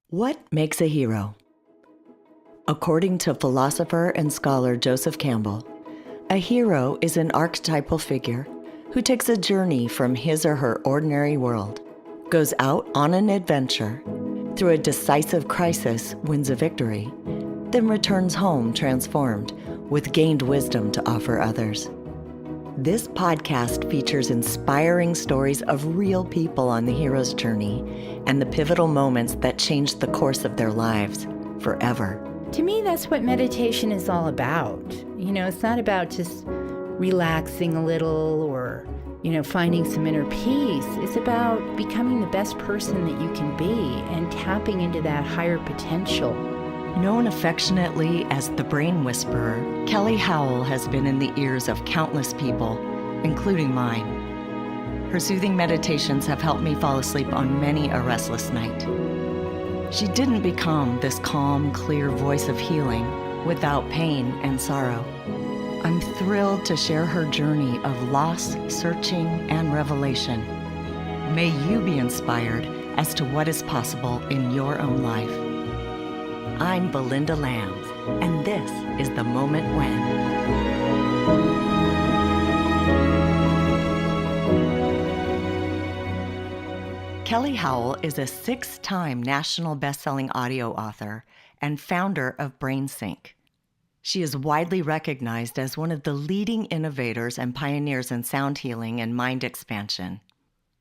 What makes a hero? According to philosopher and scholar Joseph Campbell, a hero is an archetypal figure who takes a journey from his or her ordinary world, goes out on an adventure, through a decisive crisis wins a victory, then returns home transformed with gained wisdom to offer others. This podcast features inspiring stories of real people on the hero's journey and the pivotal moments that changed the course of their lives forever. To me, that's what meditation is all about. It's not about just relaxing a little or, finding some inner peace. It's about becoming the best person that you can be and tapping into that higher potential. Known affectionately as the Brain Whisperer, Kelly Howell has been in the ears of countless people, including mine. Her soothing meditations have helped me fall asleep on many a restless night. She didn't become this calm, clear voice of healing without pain and sorrow. I'm thrilled to share her journey of loss, searching, and revelation. May you be inspired as to what is possible in your own life. I'm Belinda Lambs, and this is The Moment When. Kelly Howell is a 6-time national best-selling audio author and founder of BrainSync. She is widely recognized as one of the leading innovators and pioneers in sound healing and mind expansion.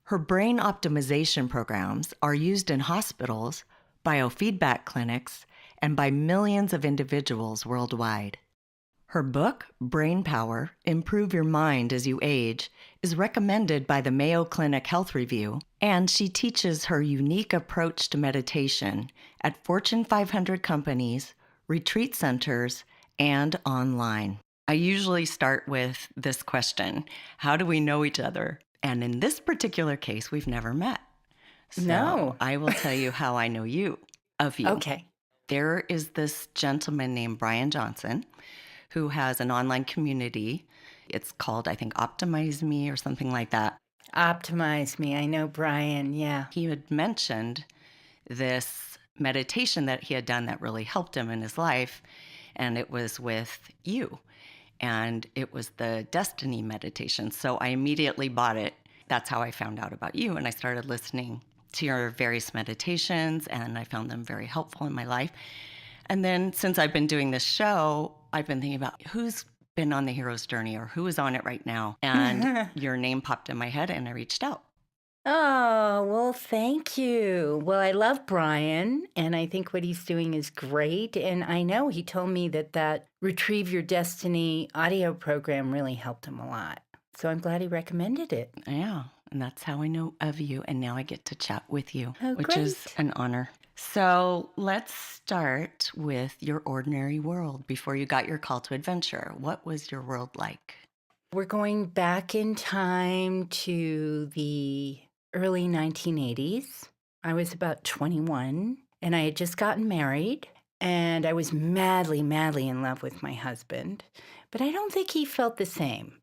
Her brain optimization programs are used in hospitals, biofeedback clinics, and by millions of individuals worldwide. Her book, Brain Power: Improve Your Mind as You Age, is recommended by the Mayo Clinic Health Review, and she teaches her unique approach to meditation at Fortune 500 companies, retreat centers, and online. I usually start with this question: how do we know each other? And in this particular case, we've never met. So No. I will tell you how I know you, of you. Okay. There is this gentleman named Brian Johnson who has an online community. It's called, I think, Optimize Me or something like that. Optimize Me. I know Brian, yeah. He had mentioned this meditation that he had done that really helped him in his life, and it was with you. And it was the Destiny meditation. So I immediately bought it. That's how I found out about you, and I started listening to your various meditations, and I found them very helpful in my life. And then since I've been doing this show, I've been thinking about who's been on the hero's journey or who is on it right now. And your name popped in my head and I reached out. Oh, well, thank you. Well, I love Brian, and I think what he's doing is great. And I know he told me that Retrieve Your Destiny audio program really helped him a lot. So I'm glad he recommended it. Yeah, and that's how I know of you. And now I get to chat with you, which great. is an honor. So let's start with your ordinary world before you got your call to adventure. What was your world like? We're going back in time to the early 1980s. I was about 21, and I had just gotten married, and I was madly, madly in love with my husband. But I don't think he felt the same.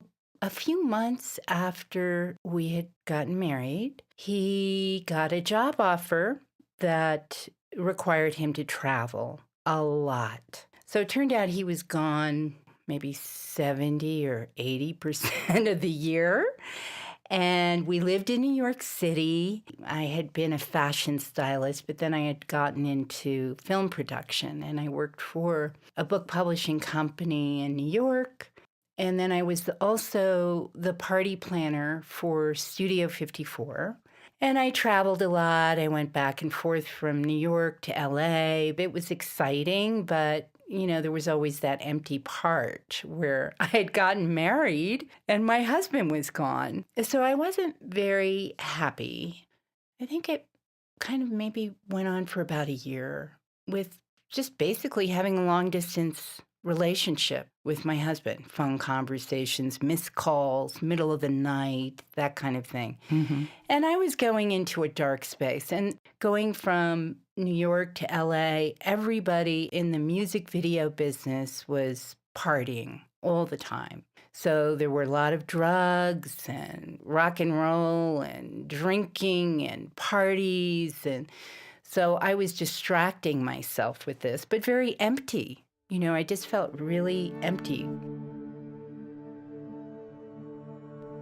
A few months after we had gotten married, he got a job offer that required him to travel a lot. So it turned out he was gone maybe 70 or 80% of the year. And we lived in New York City. I had been a fashion stylist, but then I had gotten into film production, and I worked for a book publishing company in New York. And then I was also the party planner for Studio 54. And I traveled a lot. I went back and forth from New York to LA. It was exciting, but there was always that empty part where I had gotten married and my husband was gone. So I wasn't very happy. I think it kind of maybe went on for about a year with just basically having a long distance relationship with my husband. Phone conversations, missed calls, middle of the night, that kind of thing. Mm-hmm. And I was going into a dark space. And going from New York to LA, everybody in the music video business was partying all the time. So there were a lot of drugs and rock and roll and drinking and parties. And So I was distracting myself with this, but very empty. I just felt really empty.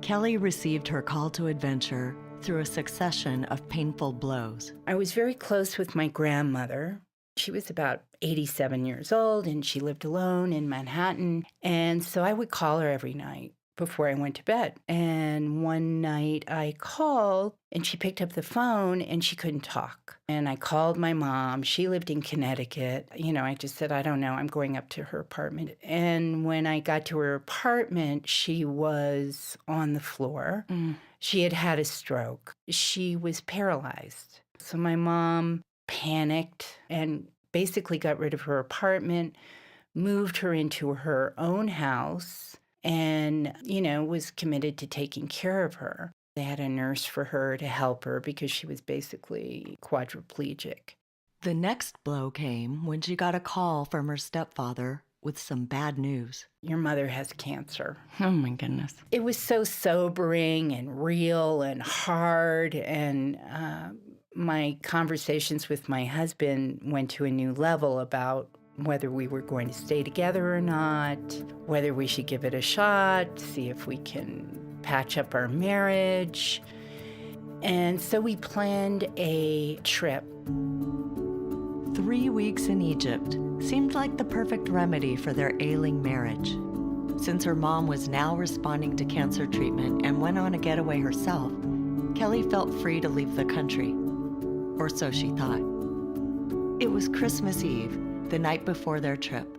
Kelly received her call to adventure through a succession of painful blows. I was very close with my grandmother. She was about 87 years old, and she lived alone in Manhattan. And so I would call her every night before I went to bed. And one night I called, and she picked up the phone, and she couldn't talk. And I called my mom. She lived in Connecticut. I just said, I don't know, I'm going up to her apartment. And when I got to her apartment, she was on the floor. She had had a stroke. She was paralyzed. So my mom panicked and basically got rid of her apartment, moved her into her own house, and, was committed to taking care of her. They had a nurse for her to help her because she was basically quadriplegic. The next blow came when she got a call from her stepfather with some bad news. Your mother has cancer. Oh my goodness. It was so sobering and real and hard, and my conversations with my husband went to a new level about whether we were going to stay together or not, whether we should give it a shot, see if we can patch up our marriage. And so we planned a trip. 3 weeks in Egypt seemed like the perfect remedy for their ailing marriage. Since her mom was now responding to cancer treatment and went on a getaway herself, Kelly felt free to leave the country. Or so she thought. It was Christmas Eve, the night before their trip.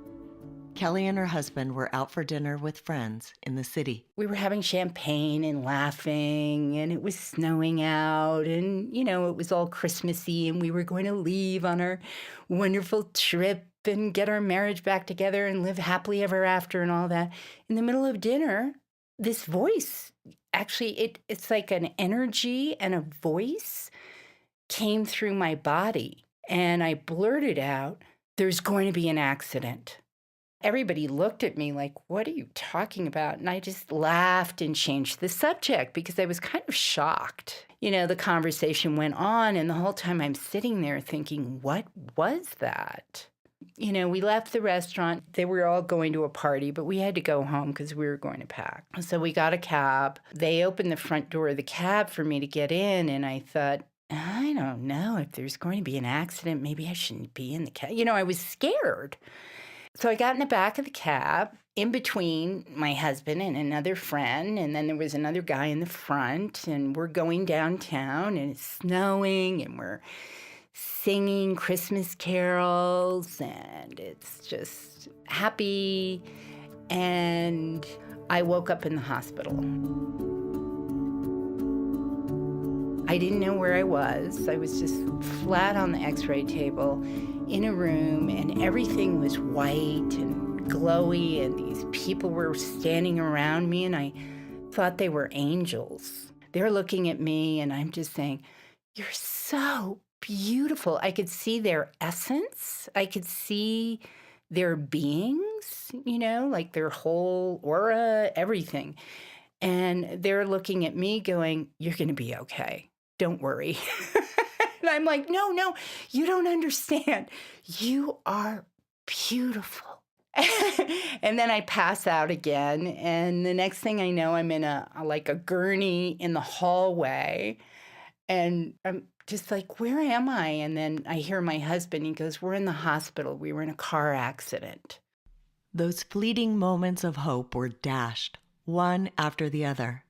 Kelly and her husband were out for dinner with friends in the city. We were having champagne and laughing, and it was snowing out, and, it was all Christmassy, and we were going to leave on our wonderful trip and get our marriage back together and live happily ever after and all that. In the middle of dinner, this voice, actually, it's like an energy and a voice came through my body, and I blurted out, "There's going to be an accident." Everybody looked at me like, "What are you talking about?" And I just laughed and changed the subject because I was kind of shocked. The conversation went on, and the whole time I'm sitting there thinking, what was that? We left the restaurant. They were all going to a party, but we had to go home because we were going to pack. So we got a cab. They opened the front door of the cab for me to get in, and I thought, I don't know, if there's going to be an accident, maybe I shouldn't be in the cab. I was scared. So I got in the back of the cab, in between my husband and another friend, and then there was another guy in the front, and we're going downtown, and it's snowing, and we're singing Christmas carols, and it's just happy, and I woke up in the hospital. I didn't know where I was. I was just flat on the x-ray table in a room, and everything was white and glowy, and these people were standing around me, and I thought they were angels. They're looking at me, and I'm just saying, "You're so beautiful." I could see their essence. I could see their beings, like their whole aura, everything. And they're looking at me going, "You're going to be okay. Don't worry." And I'm like, no, you don't understand. You are beautiful. And then I pass out again. And the next thing I know, I'm in a gurney in the hallway. And I'm just like, where am I? And then I hear my husband. He goes, "We're in the hospital. We were in a car accident." Those fleeting moments of hope were dashed, one after the other.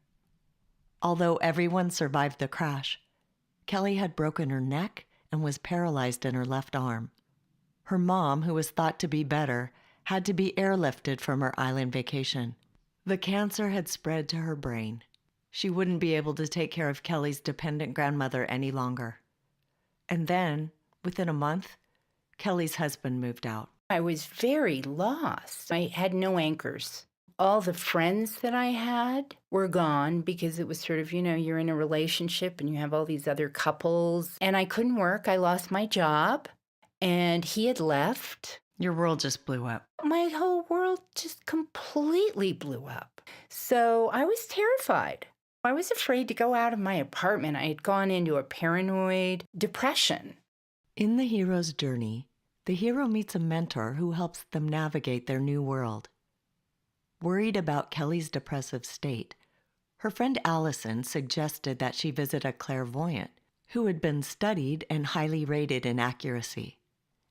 Although everyone survived the crash, Kelly had broken her neck and was paralyzed in her left arm. Her mom, who was thought to be better, had to be airlifted from her island vacation. The cancer had spread to her brain. She wouldn't be able to take care of Kelly's dependent grandmother any longer. And then, within a month, Kelly's husband moved out. I was very lost. I had no anchors. All the friends that I had were gone because it was sort of, you're in a relationship and you have all these other couples. And I couldn't work. I lost my job, and he had left. Your world just blew up. My whole world just completely blew up. So I was terrified. I was afraid to go out of my apartment. I had gone into a paranoid depression. In the hero's journey, the hero meets a mentor who helps them navigate their new world. Worried about Kelly's depressive state, her friend Allison suggested that she visit a clairvoyant who had been studied and highly rated in accuracy.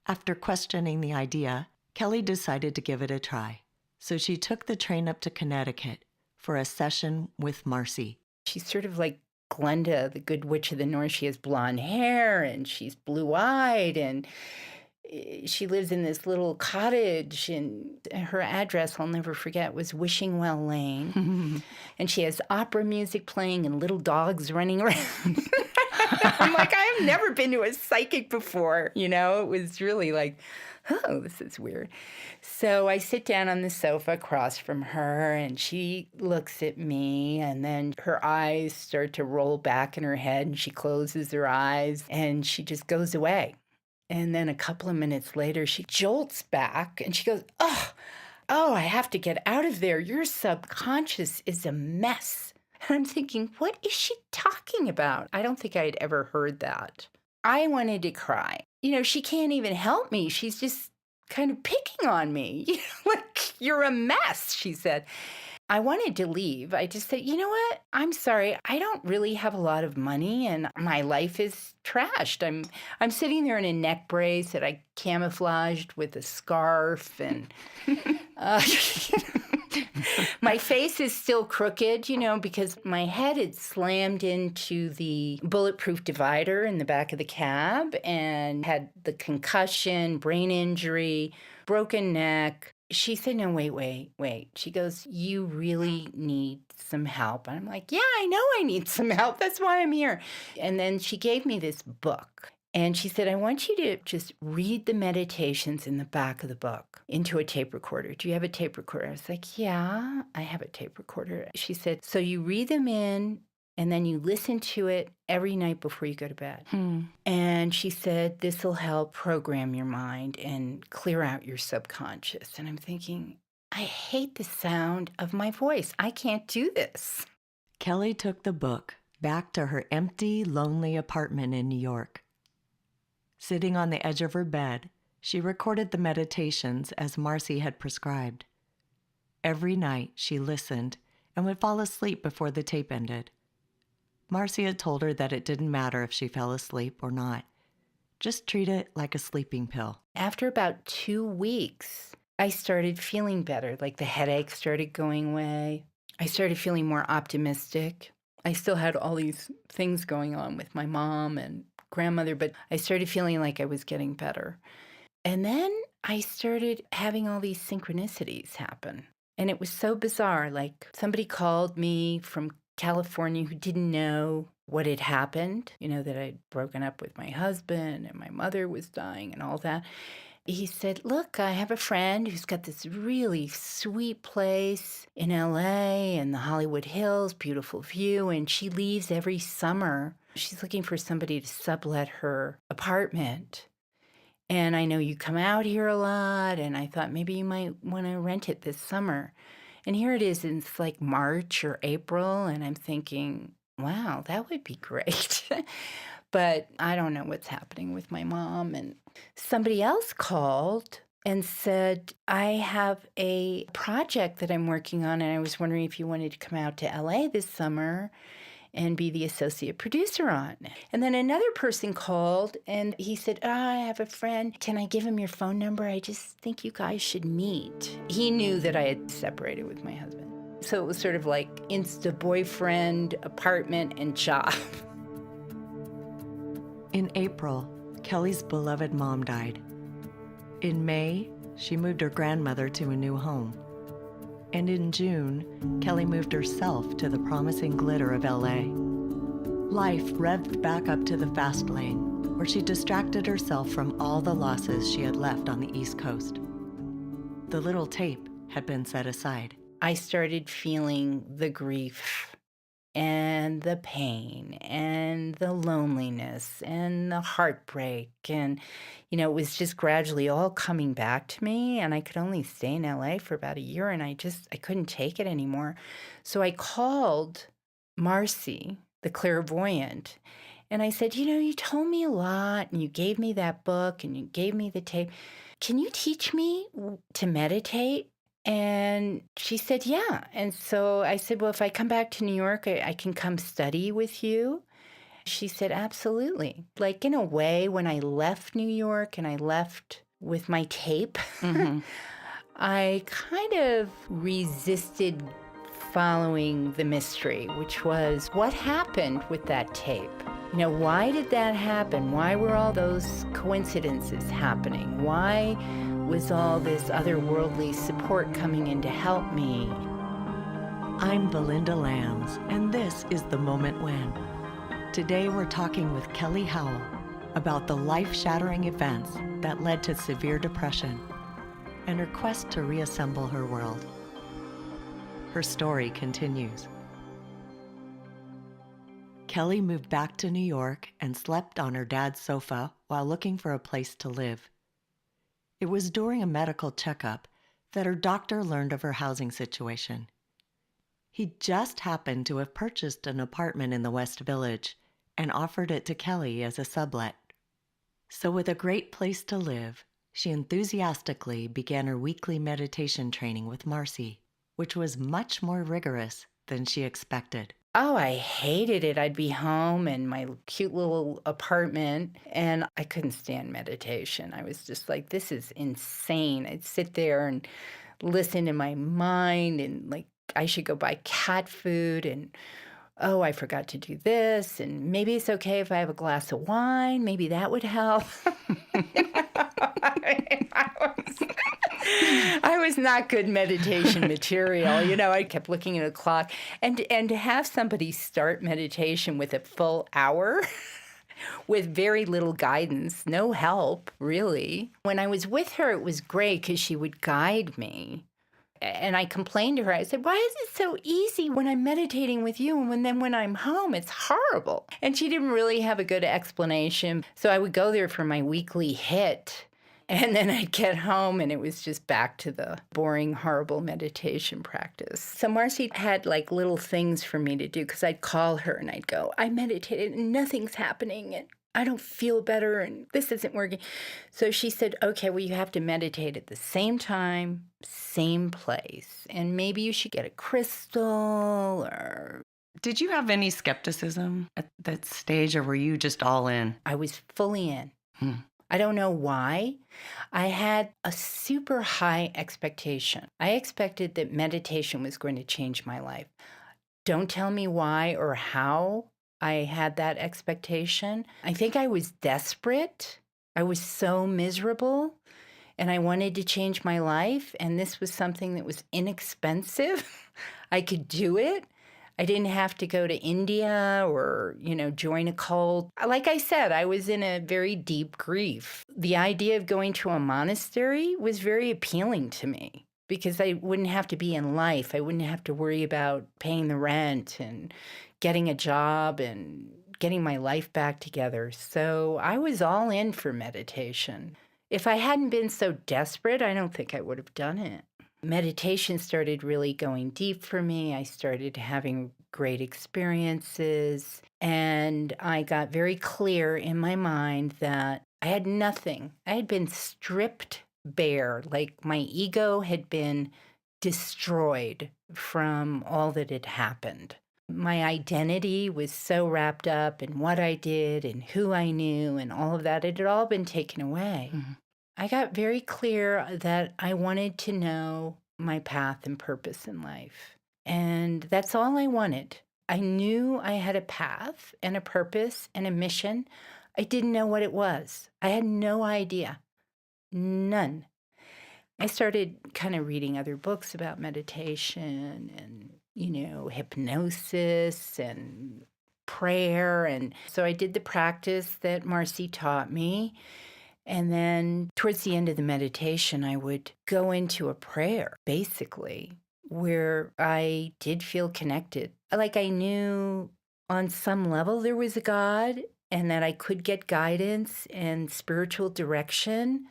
After questioning the idea, Kelly decided to give it a try. So she took the train up to Connecticut for a session with Marcy. She's sort of like Glenda, the Good Witch of the North. She has blonde hair and she's blue-eyed and she lives in this little cottage, and her address, I'll never forget, was Wishing Well Lane. And she has opera music playing and little dogs running around. I'm like, I have never been to a psychic before. You know, it was really like, oh, this is weird. So I sit down on the sofa across from her, and she looks at me, and then her eyes start to roll back in her head, and she closes her eyes, and she just goes away. And then a couple of minutes later, she jolts back, and she goes, oh, I have to get out of there. Your subconscious is a mess. And I'm thinking, what is she talking about? I don't think I had ever heard that. I wanted to cry. You know, she can't even help me. She's just kind of picking on me. You know, like, you're a mess, she said. I wanted to leave. I just said, you know what? I'm sorry. I don't really have a lot of money and my life is trashed. I'm sitting there in a neck brace that I camouflaged with a scarf, and my face is still crooked, you know, because my head had slammed into the bulletproof divider in the back of the cab and had the concussion, brain injury, broken neck. She said, no, wait. She goes, you really need some help. And I'm like, yeah, I know I need some help. That's why I'm here. And then she gave me this book. And she said, I want you to just read the meditations in the back of the book into a tape recorder. Do you have a tape recorder? I was like, yeah, I have a tape recorder. She said, so you read them in, and then you listen to it every night before you go to bed. And she said, this will help program your mind and clear out your subconscious. And I'm thinking, I hate the sound of my voice. I can't do this. Kelly took the book back to her empty, lonely apartment in New York. Sitting on the edge of her bed, she recorded the meditations as Marcy had prescribed. Every night she listened and would fall asleep before the tape ended. Marcy had told her that it didn't matter if she fell asleep or not. Just treat it like a sleeping pill. After about 2 weeks, I started feeling better. Like the headache started going away. I started feeling more optimistic. I still had all these things going on with my mom and grandmother, but I started feeling like I was getting better. And then I started having all these synchronicities happen. And it was so bizarre. Like somebody called me from California who didn't know what had happened, you know, that I'd broken up with my husband and my mother was dying and all that. He said, look, I have a friend who's got this really sweet place in LA in the Hollywood Hills, beautiful view, and she leaves every summer. She's looking for somebody to sublet her apartment. And I know you come out here a lot, and I thought maybe you might want to rent it this summer. And here it is, and it's like March or April, and I'm thinking, wow, that would be great. But I don't know what's happening with my mom. And somebody else called and said, I have a project that I'm working on, and I was wondering if you wanted to come out to LA this summer and be the associate producer on. And then another person called, and he said, I have a friend. Can I give him your phone number? I just think you guys should meet. He knew that I had separated with my husband. So it was sort of like Insta boyfriend, apartment, and job. In April, Kelly's beloved mom died. In May, she moved her grandmother to a new home. And in June, Kelly moved herself to the promising glitter of LA. Life revved back up to the fast lane, where she distracted herself from all the losses she had left on the East Coast. The little tape had been set aside. I started feeling the grief and the pain and the loneliness and the heartbreak. And, you know, it was just gradually all coming back to me. And I could only stay in LA for about a year, and I couldn't take it anymore. So I called Marcy, the clairvoyant, And I said, you told me a lot and you gave me that book and you gave me the tape. Can you teach me to meditate? And she said, yeah. And so I said, well, if I come back to New York, I can come study with you. She said, absolutely. Like, in a way, when I left New York and I left with my tape, I kind of resisted following the mystery, which was what happened with that tape? Why did that happen? Why were all those coincidences happening? Why was all this otherworldly support coming in to help me? I'm Belinda Lambs, and this is The Moment When. Today we're talking with Kelly Howell about the life-shattering events that led to severe depression and her quest to reassemble her world. Her story continues. Kelly moved back to New York and slept on her dad's sofa while looking for a place to live. It was during a medical checkup that her doctor learned of her housing situation. He just happened to have purchased an apartment in the West Village and offered it to Kelly as a sublet. So with a great place to live, she enthusiastically began her weekly meditation training with Marcy, which was much more rigorous than she expected. Oh, I hated it. I'd be home in my cute little apartment, and I couldn't stand meditation. I was just like, this is insane. I'd sit there and listen in my mind, and like, I should go buy cat food, and oh, I forgot to do this, and maybe it's okay if I have a glass of wine. Maybe that would help. I was not good meditation material. I kept looking at a clock. And to have somebody start meditation with a full hour with very little guidance, no help, really. When I was with her, it was great because she would guide me. And I complained to her. I said, why is it so easy when I'm meditating with you? And then when I'm home, it's horrible. And she didn't really have a good explanation. So I would go there for my weekly hit. And then I'd get home and it was just back to the boring, horrible meditation practice. So Marcy had like little things for me to do because I'd call her and I'd go, I meditated and nothing's happening and I don't feel better and this isn't working. So she said, okay, well, you have to meditate at the same time, same place. And maybe you should get a crystal or... Did you have any skepticism at that stage, or were you just all in? I was fully in. I don't know why. I had a super high expectation. I expected that meditation was going to change my life. Don't tell me why or how I had that expectation. I think I was desperate. I was so miserable, and I wanted to change my life, and this was something that was inexpensive. I could do it. I didn't have to go to India or, join a cult. Like I said, I was in a very deep grief. The idea of going to a monastery was very appealing to me because I wouldn't have to be in life. I wouldn't have to worry about paying the rent and getting a job and getting my life back together. So I was all in for meditation. If I hadn't been so desperate, I don't think I would have done it. Meditation started really going deep for me. I started having great experiences, and I got very clear in my mind that I had nothing. I had been stripped bare, like my ego had been destroyed from all that had happened. My identity was so wrapped up in what I did and who I knew and all of that. It had all been taken away. I got very clear that I wanted to know my path and purpose in life. And that's all I wanted. I knew I had a path and a purpose and a mission. I didn't know what it was. I had no idea. None. I started kind of reading other books about meditation and, hypnosis and prayer. And so I did the practice that Marcy taught me. And then towards the end of the meditation, I would go into a prayer, basically, where I did feel connected. Like I knew on some level there was a God and that I could get guidance and spiritual direction.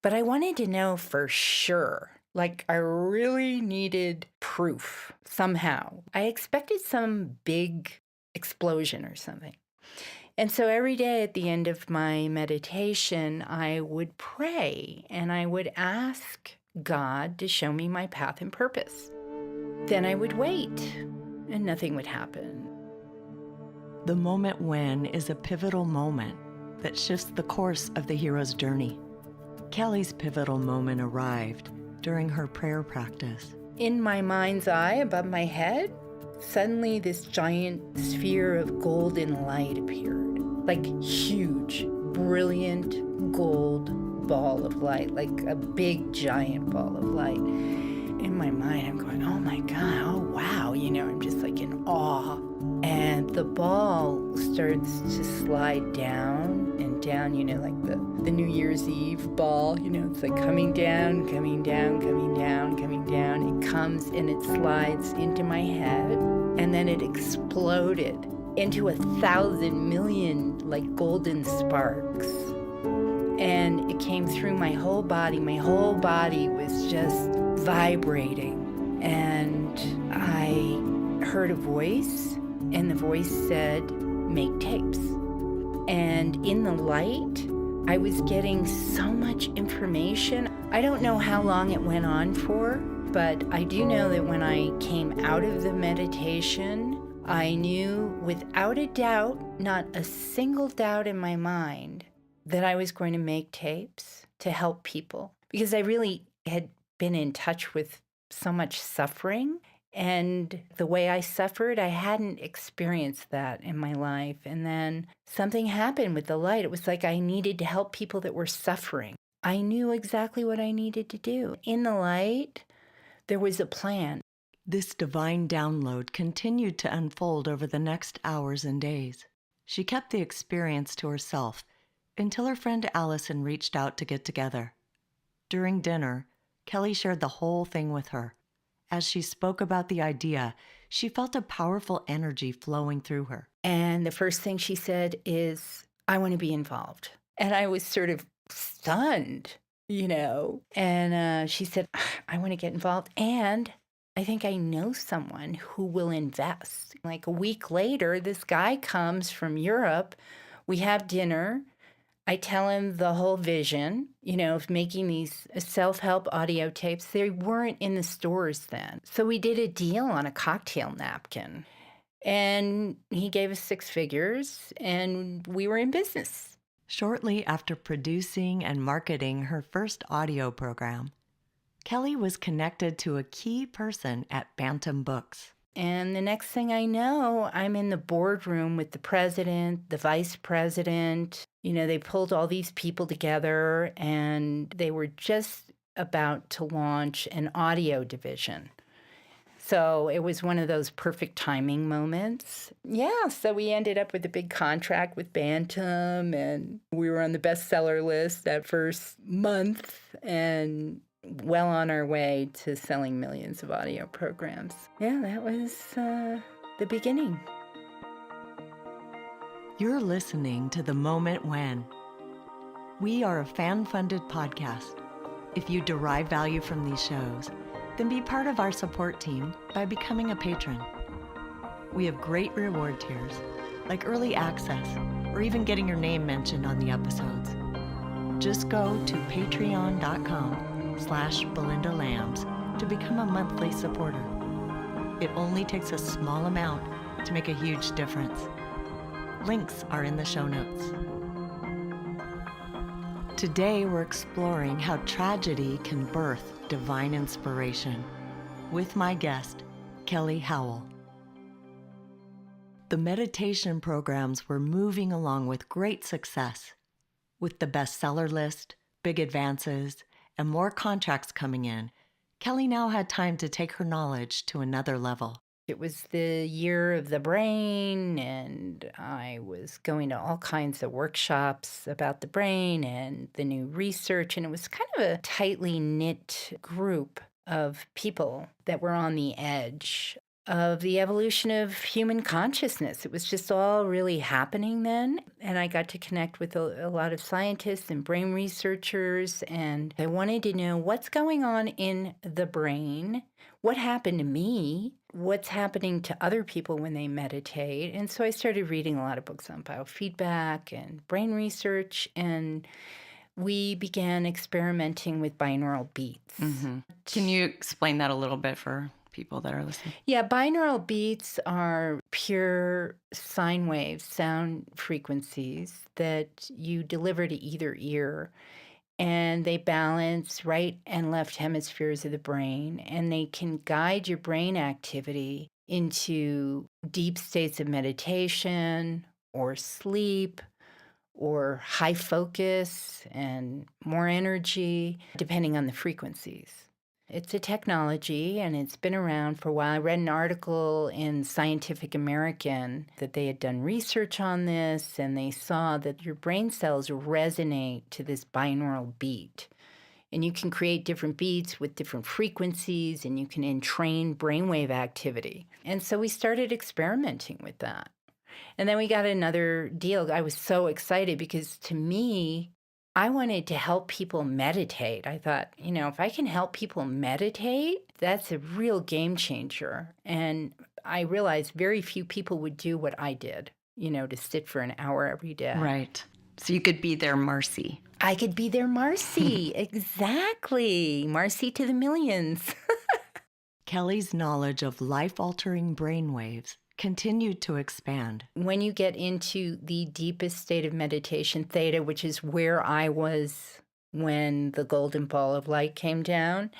But I wanted to know for sure. Like I really needed proof somehow. I expected some big explosion or something. And so every day at the end of my meditation, I would pray and I would ask God to show me my path and purpose. Then I would wait and nothing would happen. The moment when is a pivotal moment that shifts the course of the hero's journey. Kelly's pivotal moment arrived during her prayer practice. In my mind's eye above my head, suddenly this giant sphere of golden light appeared. Like huge, brilliant gold ball of light, like a big giant ball of light. In my mind, I'm going, oh my God, oh wow, I'm just like in awe. And the ball starts to slide down and down, like the New Year's Eve ball, it's like coming down, coming down, coming down, coming down. It comes and it slides into my head, and then it exploded into 1,000 million like golden sparks. And it came through my whole body. My whole body was just vibrating. And I heard a voice, and the voice said, make tapes. And in the light, I was getting so much information. I don't know how long it went on for, but I do know that when I came out of the meditation, I knew without a doubt, not a single doubt in my mind, that I was going to make tapes to help people. Because I really had been in touch with so much suffering. And the way I suffered, I hadn't experienced that in my life. And then something happened with the light. It was like I needed to help people that were suffering. I knew exactly what I needed to do. In the light, there was a plan. This divine download continued to unfold over the next hours and days. She kept the experience to herself until her friend Allison reached out to get together. During dinner, Kelly shared the whole thing with her. As she spoke about the idea, she felt a powerful energy flowing through her. And the first thing she said is, I want to be involved. And I was sort of stunned, And she said, I want to get involved. And I think I know someone who will invest. Like a week later, this guy comes from Europe. We have dinner. I tell him the whole vision, of making these self-help audio tapes. They weren't in the stores then. So we did a deal on a cocktail napkin. And he gave us 6 figures, and we were in business. Shortly after producing and marketing her first audio program, Kelly was connected to a key person at Bantam Books. And the next thing I know, I'm in the boardroom with the president, the vice president. They pulled all these people together, and they were just about to launch an audio division. So it was one of those perfect timing moments. Yeah, so we ended up with a big contract with Bantam, and we were on the bestseller list that first month, and well on our way to selling millions of audio programs. Yeah, that was the beginning. You're listening to The Moment When. We are a fan-funded podcast. If you derive value from these shows, then be part of our support team by becoming a patron. We have great reward tiers, like early access, or even getting your name mentioned on the episodes. Just go to patreon.com/Belinda Lambs to become a monthly supporter. It only takes a small amount to make a huge difference. Links are in the show notes. Today we're exploring how tragedy can birth divine inspiration with my guest, Kelly Howell. The meditation programs were moving along with great success. With the bestseller list, big advances, and more contracts coming in, Kelly now had time to take her knowledge to another level. It was the year of the brain, and I was going to all kinds of workshops about the brain and the new research, and it was kind of a tightly knit group of people that were on the edge. of the evolution of human consciousness. It was just all really happening then. And I got to connect with a lot of scientists and brain researchers. And I wanted to know what's going on in the brain, what happened to me, what's happening to other people when they meditate. And so I started reading a lot of books on biofeedback and brain research. And we began experimenting with binaural beats. Can you explain that a little bit for people that are listening? Yeah, binaural beats are pure sine waves, sound frequencies that you deliver to either ear, and they balance right and left hemispheres of the brain, and they can guide your brain activity into deep states of meditation or sleep or high focus and more energy, depending on the frequencies. It's a technology and it's been around for a while. I read an article in Scientific American that they had done research on this, and they saw that your brain cells resonate to this binaural beat. And you can create different beats with different frequencies, and you can entrain brainwave activity. And so we started experimenting with that. And then we got another deal. I was so excited because to me, I wanted to help people meditate. I thought, if I can help people meditate, that's a real game changer. And I realized very few people would do what I did, to sit for an hour every day. Right. So you could be their Marcy. I could be their Marcy. Exactly. Marcy to the millions. Kelly's knowledge of life-altering brainwaves continued to expand. When you get into the deepest state of meditation, theta, which is where I was when the golden ball of light came down,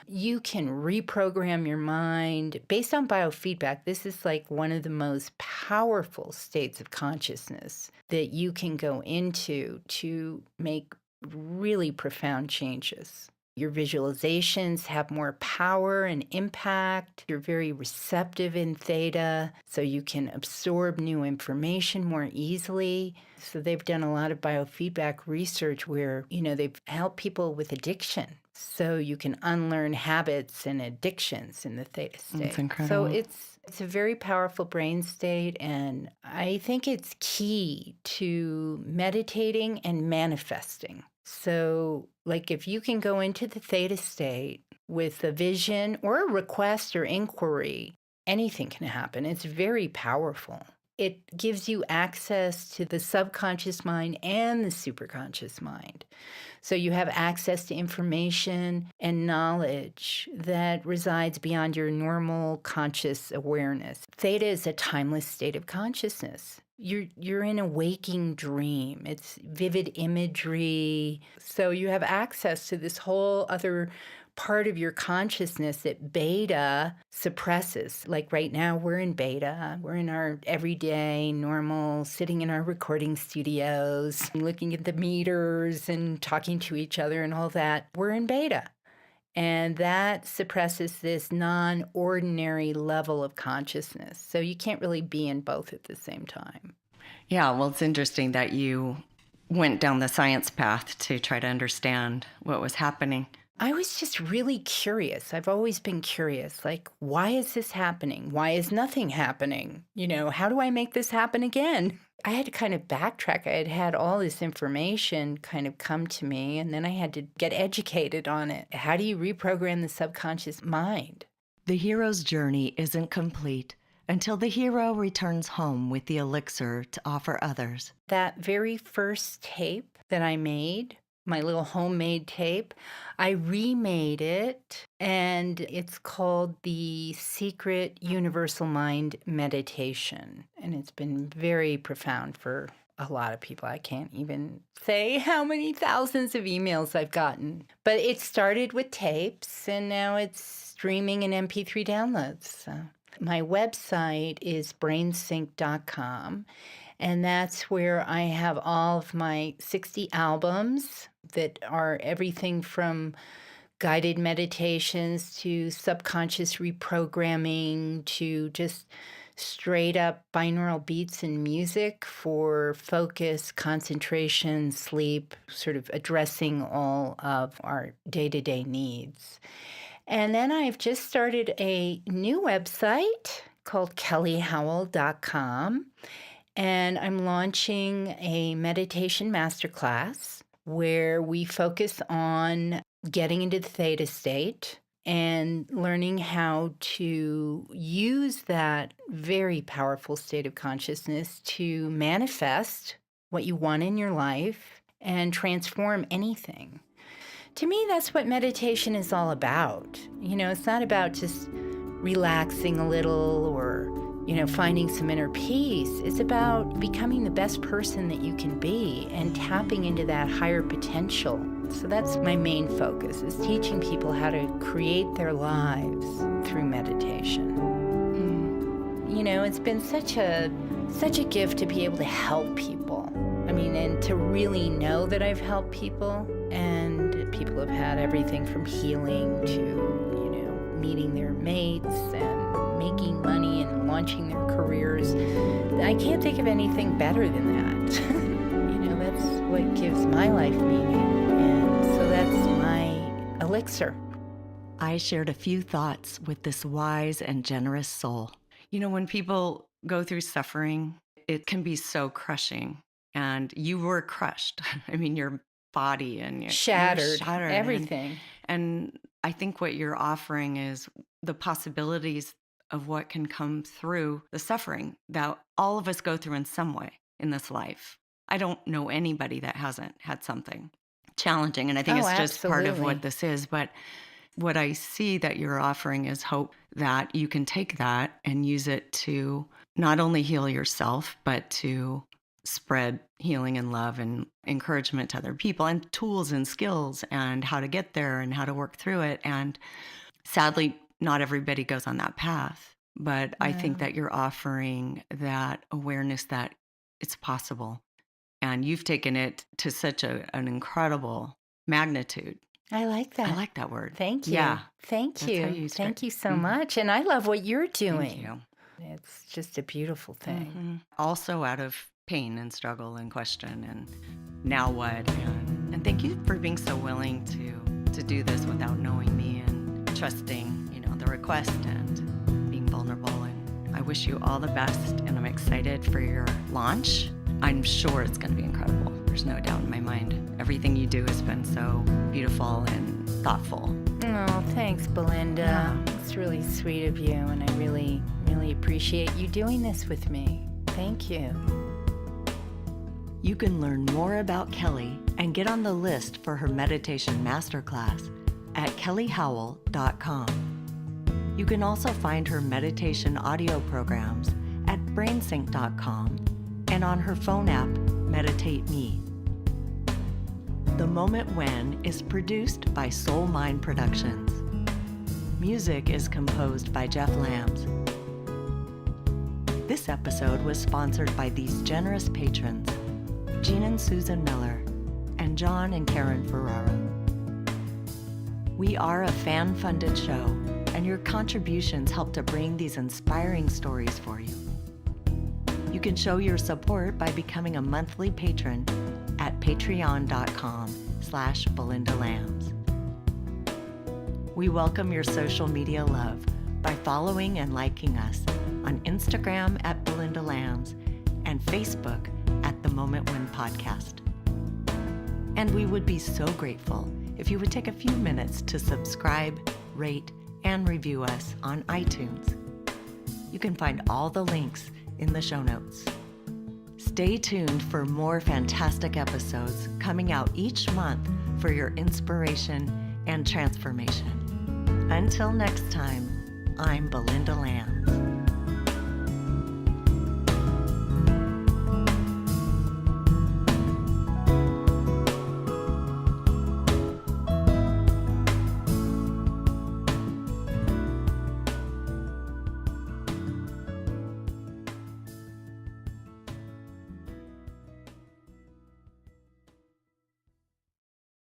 you can reprogram your mind based on biofeedback. This is like one of the most powerful states of consciousness that you can go into to make really profound changes. Your visualizations have more power and impact. You're very receptive in theta, so you can absorb new information more easily. So they've done a lot of biofeedback research where, they've helped people with addiction. So you can unlearn habits and addictions in the theta state. That's incredible. So it's a very powerful brain state, and I think it's key to meditating and manifesting. So, like, if you can go into the theta state with a vision or a request or inquiry, anything can happen. It's very powerful. It gives you access to the subconscious mind and the superconscious mind. So you have access to information and knowledge that resides beyond your normal conscious awareness. Theta is a timeless state of consciousness. You're in a waking dream. It's vivid imagery. So you have access to this whole other part of your consciousness that beta suppresses. Like right now, we're in beta. We're in our everyday, normal, sitting in our recording studios, looking at the meters and talking to each other and all that. We're in beta. And that suppresses this non-ordinary level of consciousness. So you can't really be in both at the same time. Yeah, well, it's interesting that you went down the science path to try to understand what was happening. I was just really curious. I've always been curious. Like, why is this happening? Why is nothing happening? How do I make this happen again? I had to kind of backtrack. I had had all this information kind of come to me, and then I had to get educated on it. How do you reprogram the subconscious mind? The hero's journey isn't complete until the hero returns home with the elixir to offer others. That very first tape that I made, my little homemade tape, I remade it, and it's called the Secret Universal Mind Meditation. And it's been very profound for a lot of people. I can't even say how many thousands of emails I've gotten. But it started with tapes, and now it's streaming and MP3 downloads. So my website is brainsync.com. And that's where I have all of my 60 albums that are everything from guided meditations to subconscious reprogramming to just straight up binaural beats and music for focus, concentration, sleep, sort of addressing all of our day-to-day needs. And then I've just started a new website called kellyhowell.com. And I'm launching a meditation masterclass where we focus on getting into the theta state and learning how to use that very powerful state of consciousness to manifest what you want in your life and transform anything. To me, that's what meditation is all about. It's not about just relaxing a little or finding some inner peace. It's about becoming the best person that you can be and tapping into that higher potential. So that's my main focus, is teaching people how to create their lives through meditation. It's been such a gift to be able to help people. And to really know that I've helped people, and people have had everything from healing to, meeting their mates and making money and launching their careers. I can't think of anything better than that. That's what gives my life meaning. And so that's my elixir. I shared a few thoughts with this wise and generous soul. When people go through suffering, it can be so crushing. And you were crushed. Your body and your shattered, shattered everything. And I think what you're offering is the possibilities of what can come through the suffering that all of us go through in some way in this life. I don't know anybody that hasn't had something challenging. And I think it's just part of what this is. But what I see that you're offering is hope that you can take that and use it to not only heal yourself, but to spread healing and love and encouragement to other people, and tools and skills and how to get there and how to work through it. And sadly, not everybody goes on that path. But I think that you're offering that awareness that it's possible. And you've taken it to such an incredible magnitude. I like that. I like that word. Thank you. Yeah. Thank you. Thank you so much. And I love what you're doing. Thank you. It's just a beautiful thing. Also out of pain and struggle and question and now what, and thank you for being so willing to do this without knowing me and trusting the request and being vulnerable. And I wish you all the best, and I'm excited for your launch. I'm sure it's going to be incredible. There's no doubt in my mind. Everything you do has been so beautiful and thoughtful. Oh, thanks, Belinda. Yeah. It's really sweet of you, and I really, really appreciate you doing this with me. Thank you. You can learn more about Kelly and get on the list for her meditation masterclass at kellyhowell.com. You can also find her meditation audio programs at brainsync.com and on her phone app, Meditate Me. The Moment When is produced by SOULMINE Productions. Music is composed by Jeff Lambs. This episode was sponsored by these generous patrons: Jean and Susan Miller, and John and Karen FERRARO. We are a fan-funded show, and your contributions help to bring these inspiring stories for you. You can show your support by becoming a monthly patron at patreon.com/BelindaLambs. We welcome your social media love by following and liking us on Instagram at Belinda Lambs and Facebook at The Moment When Podcast. And we would be so grateful if you would take a few minutes to subscribe, rate, and review us on iTunes. You can find all the links in the show notes. Stay tuned for more fantastic episodes coming out each month for your inspiration and transformation. Until next time, I'm Belinda Lambs.